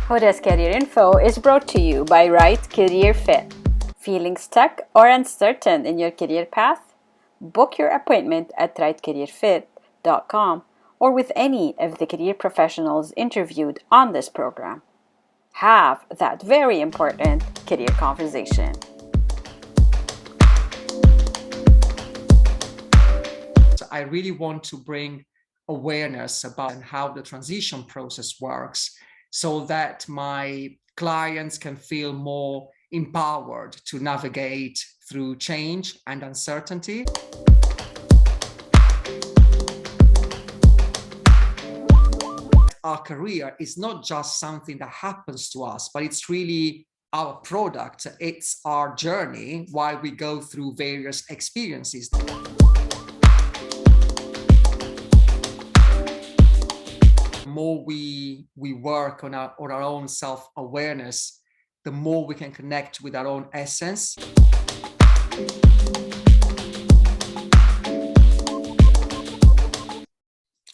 Hoda's Career Info is brought to you by Right Career Fit. Feeling stuck or uncertain in your career path? Book your appointment at rightcareerfit.com or with any of the career professionals interviewed on this program. Have that very important career conversation. So I really want to bring awareness about how the transition process works so that my clients can feel more empowered to navigate through change and uncertainty. Our career is not just something that happens to us, but it's really our product. It's our journey while we go through various experiences. The more we work on our own self-awareness, the more we can connect with our own essence.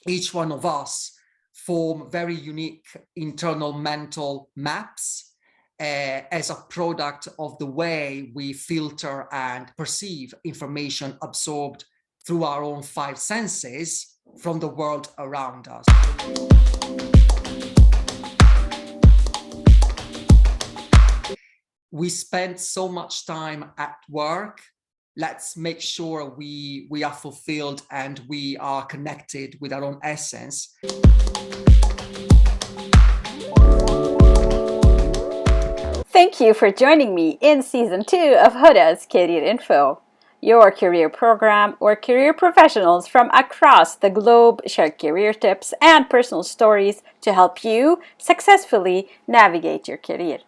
Each one of us form very unique internal mental maps as a product of the way we filter and perceive information absorbed through our own five senses from the world around us. We spend so much time at work. Let's make sure we are fulfilled and we are connected with our own essence. Thank you for joining me in Season 2 of Hoda's Career Info. Your career program where career professionals from across the globe share career tips and personal stories to help you successfully navigate your career.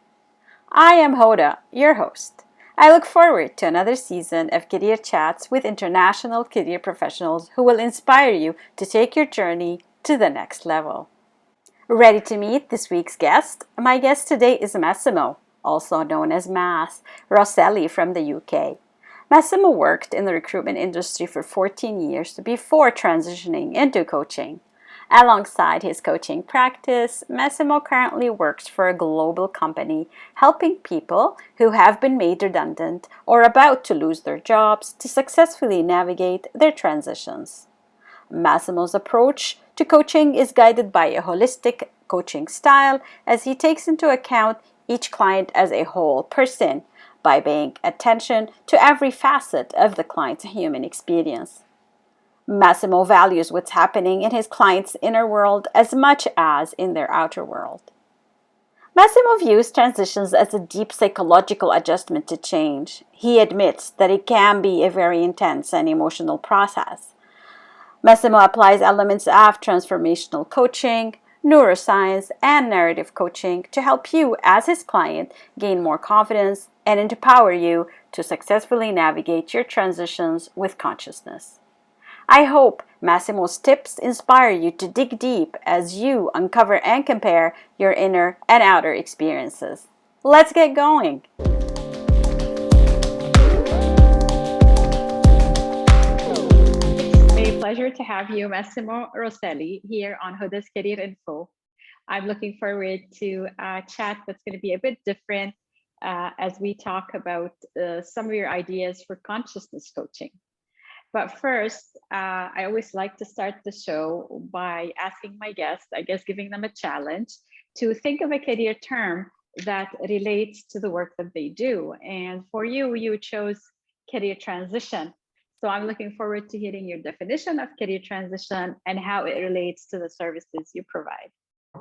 I am Hoda, your host. I look forward to another season of career chats with international career professionals who will inspire you to take your journey to the next level. Ready to meet this week's guest? My guest today is Massimo, also known as Mass Roselli from the UK. Massimo worked in the recruitment industry for 14 years before transitioning into coaching. Alongside his coaching practice, Massimo currently works for a global company helping people who have been made redundant or about to lose their jobs to successfully navigate their transitions. Massimo's approach to coaching is guided by a holistic coaching style as he takes into account each client as a whole person by paying attention to every facet of the client's human experience. Massimo values what's happening in his client's inner world as much as in their outer world. Massimo views transitions as a deep psychological adjustment to change. He admits that it can be a very intense and emotional process. Massimo applies elements of transformational coaching, neuroscience, and narrative coaching to help you as his client gain more confidence and empower you to successfully navigate your transitions with consciousness. I hope Massimo's tips inspire you to dig deep as you uncover and compare your inner and outer experiences. Let's get going! It's a pleasure to have you, Massimo Roselli, here on Hoda's Career Info. I'm looking forward to a chat that's going to be a bit different as we talk about some of your ideas for consciousness coaching. But first, I always like to start the show by asking my guests, I guess giving them a challenge, to think of a career term that relates to the work that they do. And for you, you chose career transition. So I'm looking forward to hearing your definition of career transition and how it relates to the services you provide.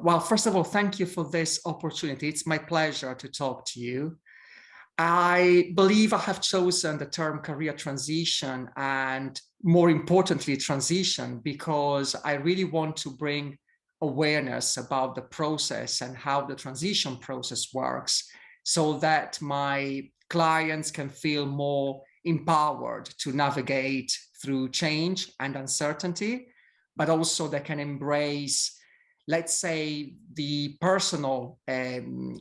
Well, first of all, thank you for this opportunity. It's my pleasure to talk to you. I believe I have chosen the term career transition and more importantly, transition, because I really want to bring awareness about the process and how the transition process works so that my clients can feel more empowered to navigate through change and uncertainty, but also they can embrace, let's say, the personal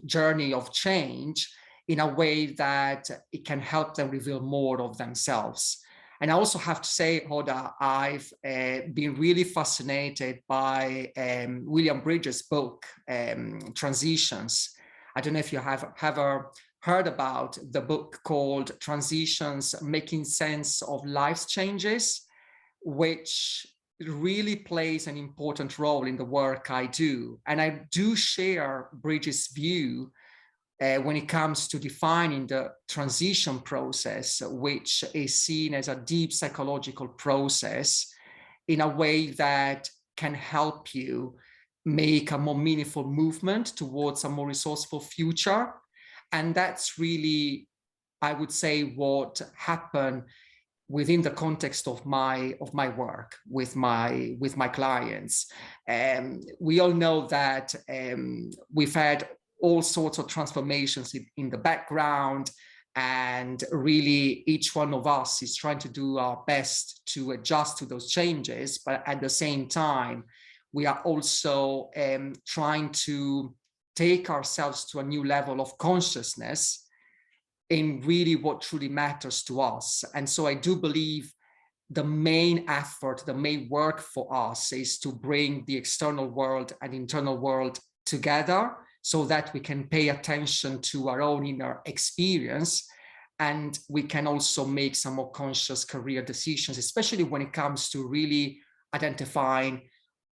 journey of change in a way that it can help them reveal more of themselves. And I also have to say, Hoda, I've been really fascinated by William Bridges' book, Transitions. I don't know if you have ever heard about the book called Transitions, Making Sense of Life's Changes, which really plays an important role in the work I do. And I do share Bridges' view when it comes to defining the transition process, which is seen as a deep psychological process in a way that can help you make a more meaningful movement towards a more resourceful future. And that's really, I would say, what happened within the context of my work with my clients. We all know that we've had all sorts of transformations in the background, and really each one of us is trying to do our best to adjust to those changes, but at the same time we are also trying to take ourselves to a new level of consciousness in really what truly matters to us. And so I do believe the main effort, the main work for us is to bring the external world and internal world together so that we can pay attention to our own inner experience, and we can also make some more conscious career decisions, especially when it comes to really identifying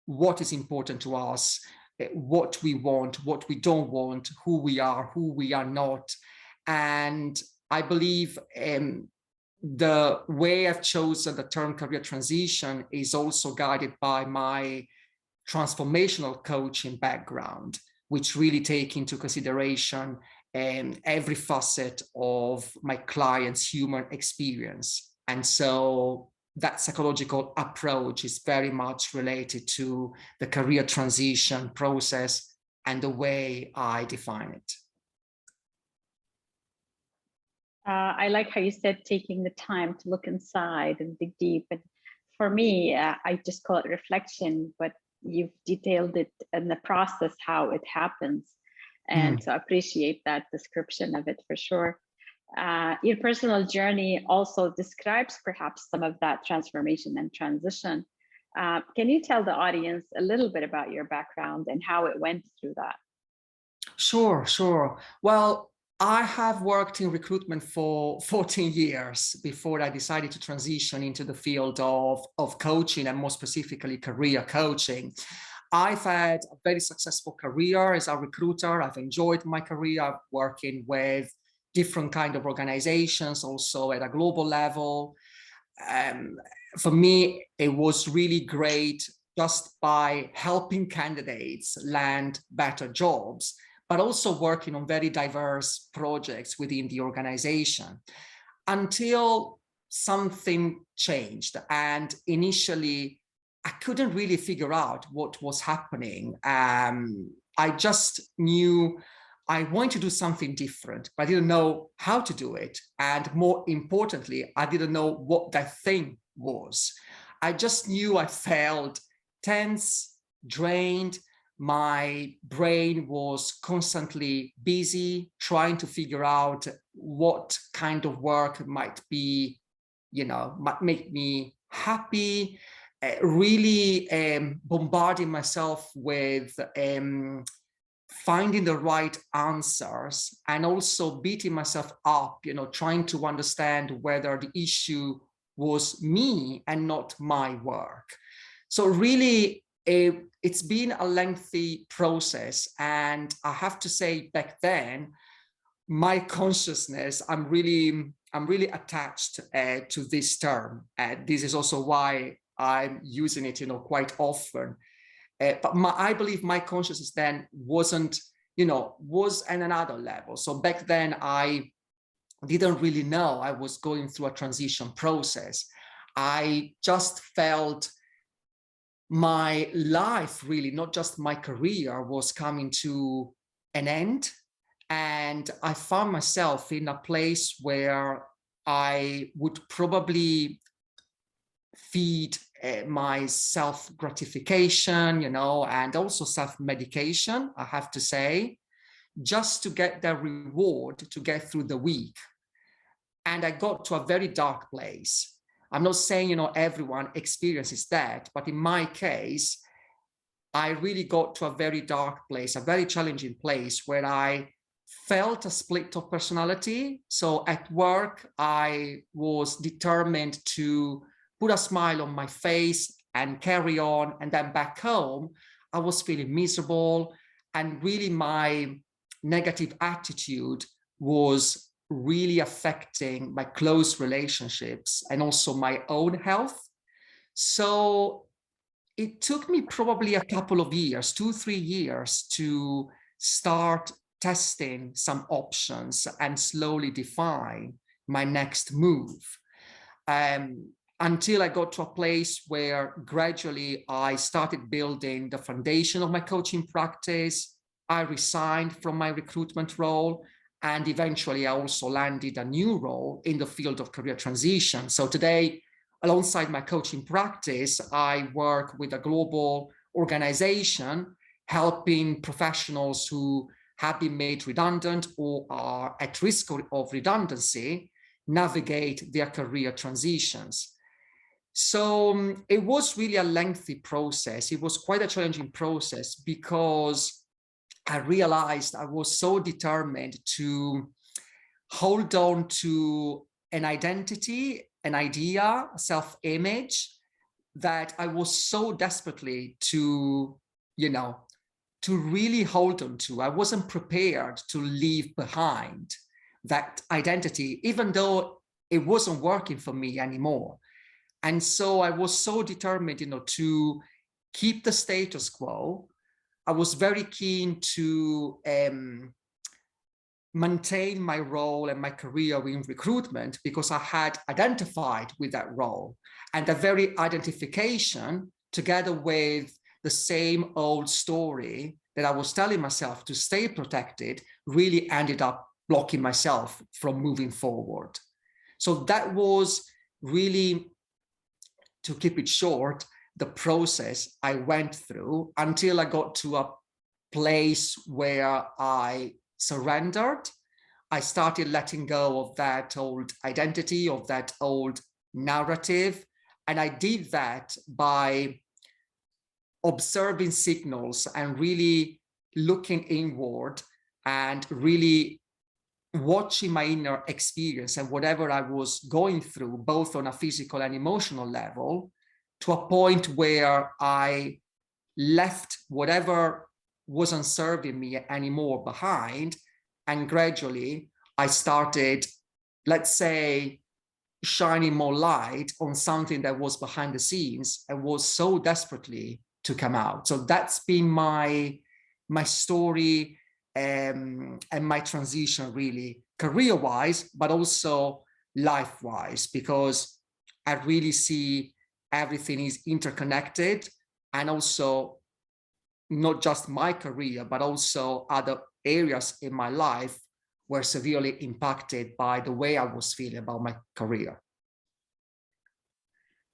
what is important to us, what we want, what we don't want, who we are not. And I believe the way I've chosen the term career transition is also guided by my transformational coaching background, which really take into consideration every facet of my client's human experience. And so that psychological approach is very much related to the career transition process and the way I define it. I like how you said taking the time to look inside and dig deep. And for me, I just call it reflection, but you've detailed it in the process, how it happens. And so I appreciate that description of it for sure. Your personal journey also describes perhaps some of that transformation and transition. Can you tell the audience a little bit about your background and how it went through that? Sure. Well, I have worked in recruitment for 14 years before I decided to transition into the field of coaching, and more specifically career coaching. I've had a very successful career as a recruiter. I've enjoyed my career working with different kind of organizations, also at a global level. For me, it was really great just by helping candidates land better jobs, but also working on very diverse projects within the organization, until something changed. And initially, I couldn't really figure out what was happening. I just knew I wanted to do something different, but I didn't know how to do it. And more importantly, I didn't know what that thing was. I just knew I felt tense, drained. My brain was constantly busy trying to figure out what kind of work might be, might make me happy. Really bombarding myself with finding the right answers, and also beating myself up, trying to understand whether the issue was me and not my work. So really, it's been a lengthy process. And I have to say, back then, my consciousness, I'm really attached to this term. This is also why I'm using it, quite often. But I believe my consciousness then was at another level. So back then, I didn't really know I was going through a transition process. I just felt my life, really, not just my career, was coming to an end. And I found myself in a place where I would probably feed my self-gratification, and also self-medication, I have to say, just to get the reward to get through the week. And I got to a very dark place. I'm not saying, everyone experiences that, but in my case, I really got to a very dark place, a very challenging place where I felt a split of personality. So at work, I was determined to put a smile on my face and carry on. And then back home, I was feeling miserable. And really my negative attitude was really affecting my close relationships and also my own health. So it took me probably a couple of years, 2-3 years, to start testing some options and slowly define my next move. Until I got to a place where gradually I started building the foundation of my coaching practice. I resigned from my recruitment role, and eventually I also landed a new role in the field of career transition. So today, alongside my coaching practice, I work with a global organization helping professionals who have been made redundant or are at risk of redundancy navigate their career transitions. So it was really a lengthy process. It was quite a challenging process because I realized I was so determined to hold on to an identity, an idea, a self-image that I was so desperately to really hold on to. I wasn't prepared to leave behind that identity, even though it wasn't working for me anymore. And so I was so determined, to keep the status quo. I was very keen to maintain my role and my career in recruitment because I had identified with that role. And the very identification, together with the same old story that I was telling myself to stay protected, really ended up blocking myself from moving forward. So that was really, to keep it short, the process I went through until I got to a place where I surrendered. I started letting go of that old identity, of that old narrative. And I did that by observing signals and really looking inward and really watching my inner experience and whatever I was going through, both on a physical and emotional level, to a point where I left whatever wasn't serving me anymore behind. And gradually I started, let's say, shining more light on something that was behind the scenes and was so desperately to come out. So that's been my story and my transition, really, career-wise, but also life-wise, because I really see everything is interconnected, and also not just my career, but also other areas in my life were severely impacted by the way I was feeling about my career.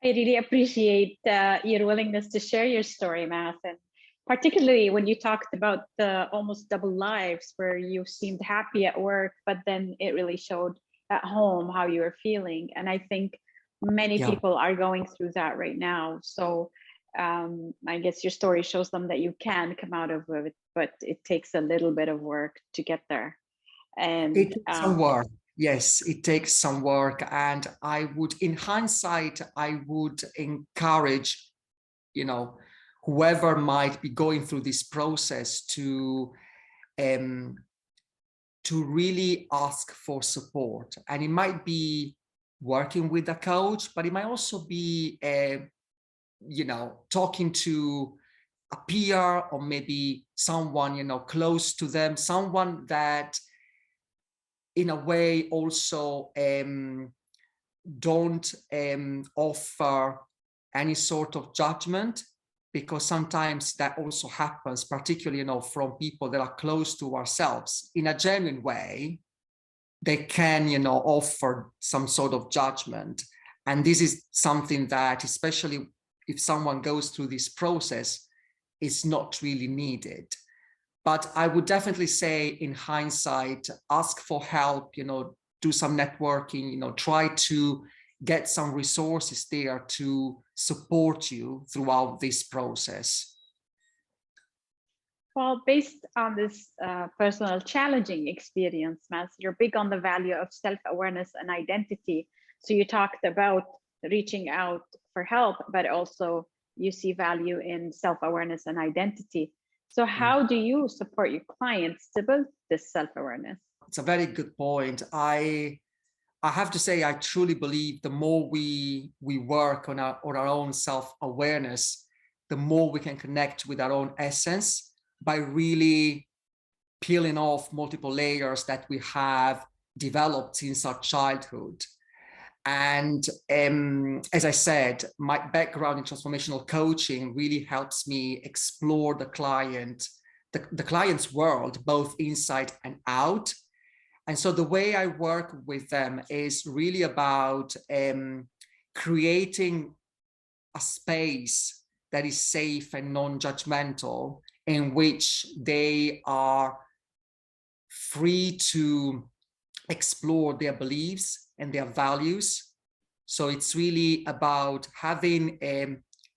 I really appreciate your willingness to share your story, Mass, and particularly when you talked about the almost double lives where you seemed happy at work, but then it really showed at home how you were feeling. And I think many people are going through that right now. So I guess your story shows them that you can come out of it, but it takes a little bit of work to get there. And it takes some work. Yes, it takes some work. And I would, in hindsight, I would encourage, whoever might be going through this process to really ask for support. And it might be working with a coach, but it might also be, talking to a peer or maybe someone, close to them, someone that in a way also don't offer any sort of judgment, because sometimes that also happens, particularly, from people that are close to ourselves. In a genuine way, they can, offer some sort of judgment. And this is something that, especially if someone goes through this process, is not really needed. But I would definitely say, in hindsight, ask for help, do some networking, try to get some resources there to support you throughout this process. Well, based on this personal challenging experience, Mass, you're big on the value of self-awareness and identity. So you talked about reaching out for help, but also you see value in self-awareness and identity. So how do you support your clients to build this self-awareness? It's a very good point. I have to say, I truly believe the more we work on our own self-awareness, the more we can connect with our own essence by really peeling off multiple layers that we have developed since our childhood. And as I said, my background in transformational coaching really helps me explore the client's world, both inside and out. And so the way I work with them is really about creating a space that is safe and non-judgmental, in which they are free to explore their beliefs and their values. So it's really about having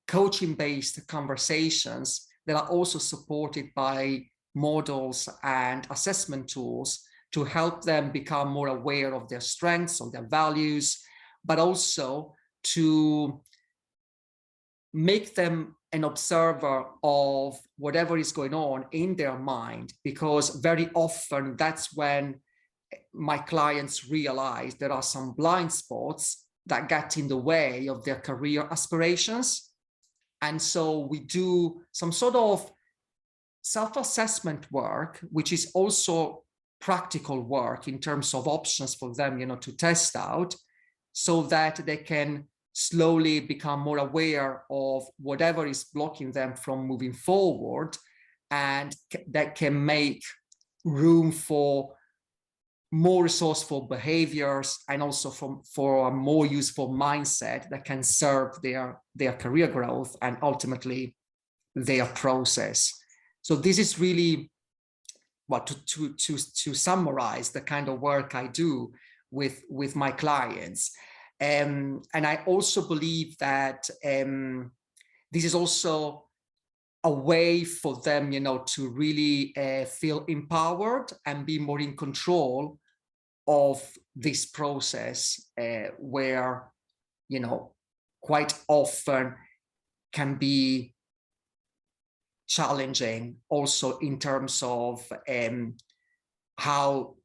coaching-based conversations that are also supported by models and assessment tools to help them become more aware of their strengths, of their values, but also to make them an observer of whatever is going on in their mind, because very often that's when my clients realize there are some blind spots that get in the way of their career aspirations. And so we do some sort of self-assessment work, which is also practical work in terms of options for them, to test out, so that they can slowly become more aware of whatever is blocking them from moving forward, and that can make room for more resourceful behaviors and also for a more useful mindset that can serve their career growth and ultimately their process. So this is really to summarize the kind of work I do with my clients. And I also believe that this is also a way for them, to really feel empowered and be more in control of this process, where, quite often can be challenging also in terms of how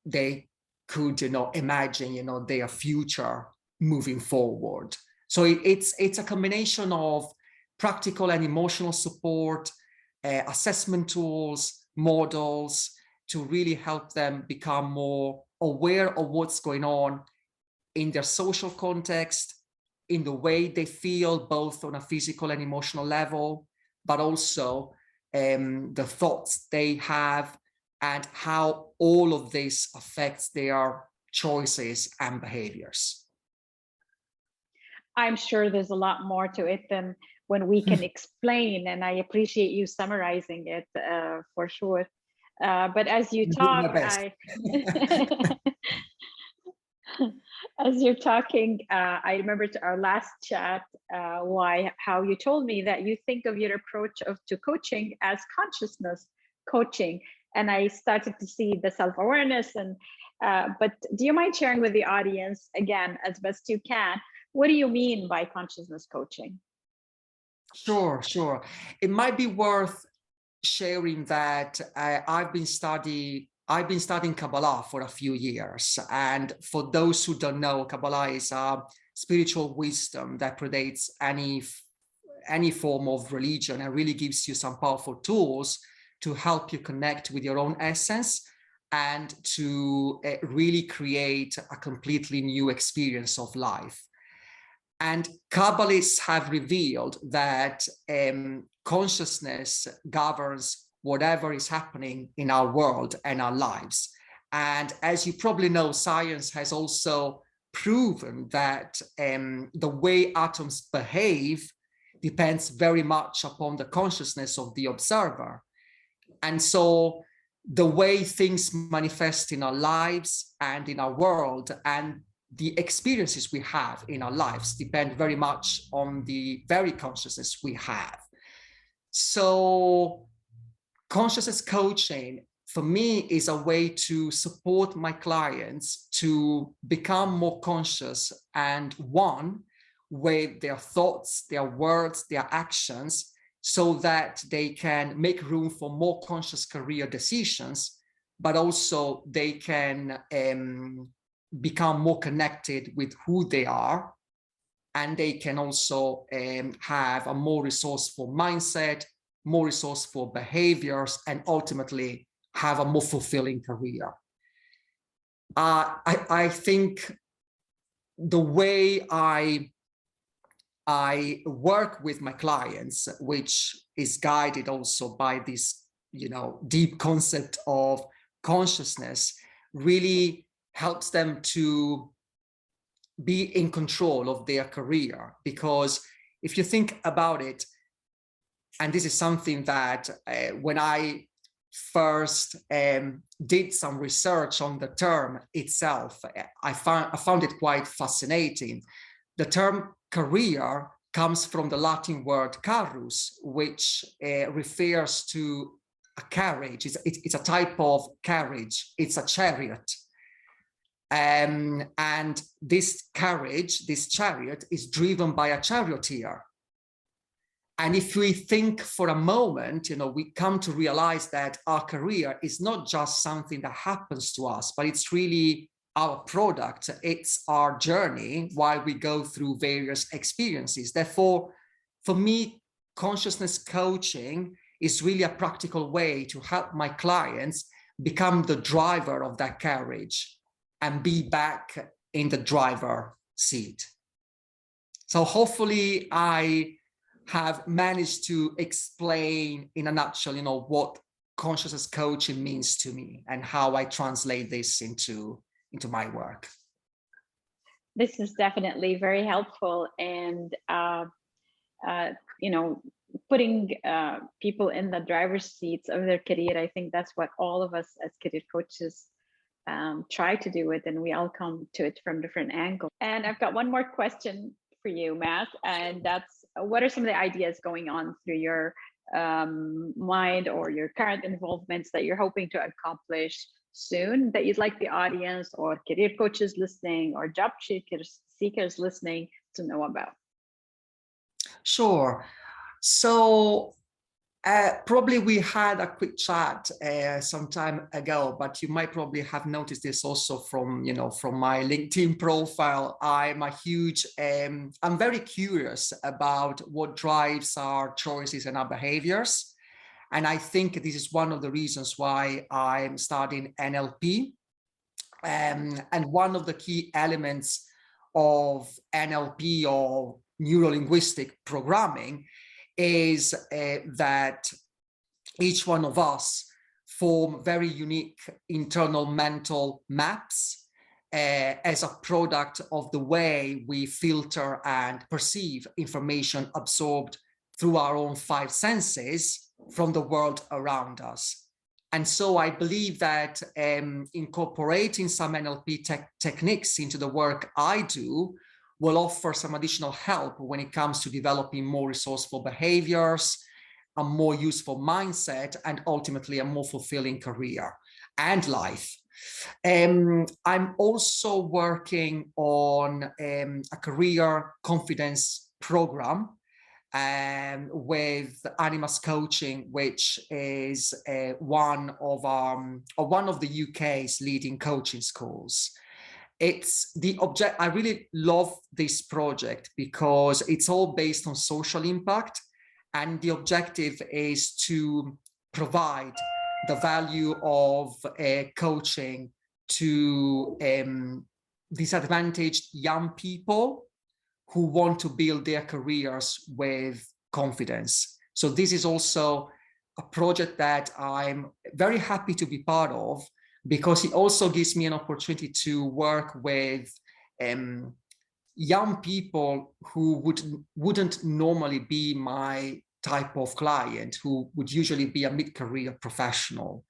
they could, imagine, their future moving forward. So it's a combination of practical and emotional support, assessment tools, models, to really help them become more aware of what's going on in their social context, in the way they feel, both on a physical and emotional level, but also the thoughts they have and how all of this affects their choices and behaviors. I'm sure there's a lot more to it than when we can explain, and I appreciate you summarizing it for sure. But as you talk, as you're talking, I remember our last chat, how you told me that you think of your approach to coaching as consciousness coaching, and I started to see the self-awareness. And but do you mind sharing with the audience again, as best you can, what do you mean by consciousness coaching? Sure. It might be worth sharing that I've been studying Kabbalah for a few years. And for those who don't know, Kabbalah is a spiritual wisdom that predates any form of religion, and really gives you some powerful tools to help you connect with your own essence and to really create a completely new experience of life. And Kabbalists have revealed that consciousness governs whatever is happening in our world and our lives. And as you probably know, science has also proven that the way atoms behave depends very much upon the consciousness of the observer. And so the way things manifest in our lives and in our world, and the experiences we have in our lives depend very much on the very consciousness we have. So consciousness coaching for me is a way to support my clients to become more conscious and one with their thoughts, their words, their actions, so that they can make room for more conscious career decisions, but also they can become more connected with who they are, and they can also have a more resourceful mindset, more resourceful behaviors, and ultimately have a more fulfilling career. I think the way I work with my clients, which is guided also by this, deep concept of consciousness, really helps them to be in control of their career. Because if you think about it, and this is something that when I first did some research on the term itself, I found it quite fascinating. The term career comes from the Latin word carrus, which refers to a carriage. It's a type of carriage. It's a chariot. And this carriage, this chariot, is driven by a charioteer. And if we think for a moment, we come to realize that our career is not just something that happens to us, but it's really our product. It's our journey while we go through various experiences. Therefore, for me, consciousness coaching is really a practical way to help my clients become the driver of that carriage and be back in the driver's seat. So hopefully I have managed to explain in a nutshell, what consciousness coaching means to me and how I translate this into my work. This is definitely very helpful, and putting people in the driver's seats of their career. I think that's what all of us as career coaches try to do it, and we all come to it from different angles. And I've got one more question for you, Matt, and that's, what are some of the ideas going on through your mind or your current involvements that you're hoping to accomplish soon that you'd like the audience or career coaches listening or job seekers listening to know about? Sure. So probably we had a quick chat some time ago, but you might probably have noticed this also from my LinkedIn profile. I'm very curious about what drives our choices and our behaviors. And I think this is one of the reasons why I'm studying NLP. And one of the key elements of NLP, or neuro-linguistic programming, is that each one of us form very unique internal mental maps as a product of the way we filter and perceive information absorbed through our own 5 senses from the world around us. And so I believe that incorporating some NLP techniques into the work I do will offer some additional help when it comes to developing more resourceful behaviors, a more useful mindset, and ultimately a more fulfilling career and life. I'm also working on a career confidence program with Animas Coaching, which is one of the UK's leading coaching schools. I really love this project because it's all based on social impact, and the objective is to provide the value of coaching to disadvantaged young people who want to build their careers with confidence. So this is also a project that I'm very happy to be part of, because it also gives me an opportunity to work with young people who wouldn't normally be my type of client, who would usually be a mid-career professional.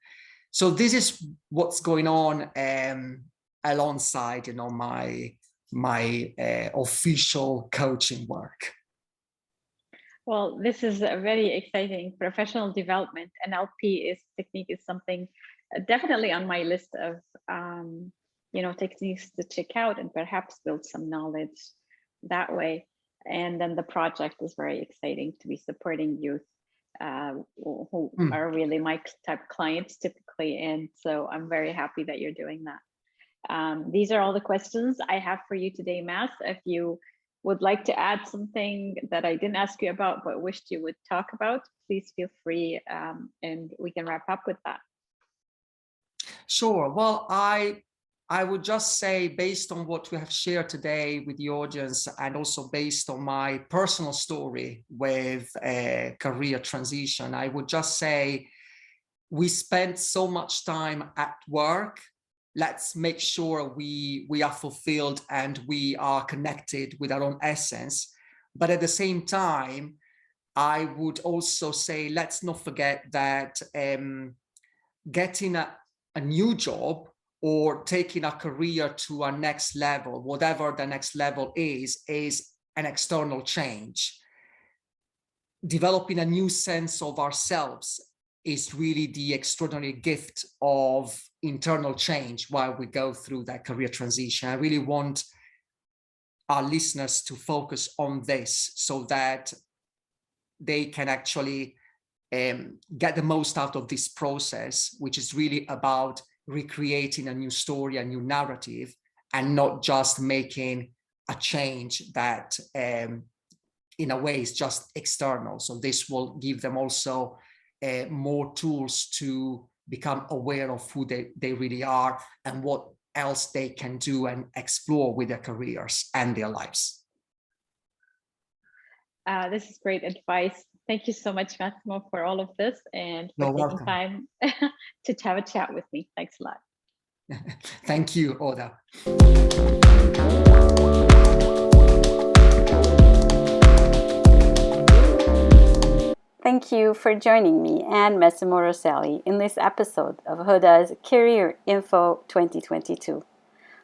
So this is what's going on alongside my my official coaching work. Well, this is a very exciting professional development. NLP technique is something definitely on my list of techniques to check out and perhaps build some knowledge that way. And then the project is very exciting to be supporting youth who are really my type clients typically. And so I'm very happy that you're doing that. These are all the questions I have for you today, Mass. If you would like to add something that I didn't ask you about but wished you would talk about, please feel free, and we can wrap up with that. Sure. Well, I would just say, based on what we have shared today with the audience, and also based on my personal story with a career transition, I would just say we spend so much time at work. Let's make sure we are fulfilled and we are connected with our own essence. But at the same time, I would also say, let's not forget that getting a new job or taking a career to a next level, whatever the next level is an external change. Developing a new sense of ourselves is really the extraordinary gift of internal change while we go through that career transition. I really want our listeners to focus on this so that they can actually get the most out of this process, which is really about recreating a new story, a new narrative, and not just making a change that in a way is just external. So this will give them also more tools to become aware of who they really are and what else they can do and explore with their careers and their lives. This is great advice. Thank you so much, Massimo, for all of this and for taking time to have a chat with me. Thanks a lot. Thank you, Hoda. Thank you for joining me and Massimo Roselli in this episode of Hoda's Career Info 2022.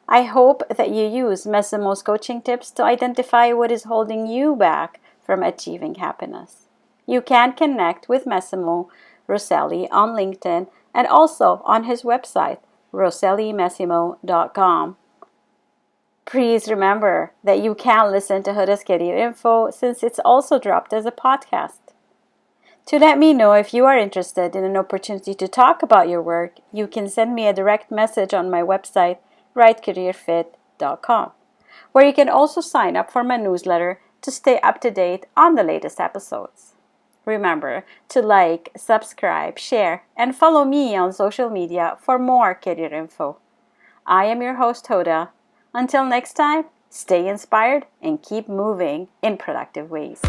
I hope that you use Massimo's coaching tips to identify what is holding you back from achieving happiness. You can connect with Massimo Roselli on LinkedIn and also on his website, rosellimassimo.com. Please remember that you can listen to Hoda's Career Info since it's also dropped as a podcast. To let me know if you are interested in an opportunity to talk about your work, you can send me a direct message on my website, rightcareerfit.com, where you can also sign up for my newsletter to stay up to date on the latest episodes. Remember to like, subscribe, share, and follow me on social media for more career info. I am your host, Hoda. Until next time, stay inspired and keep moving in productive ways.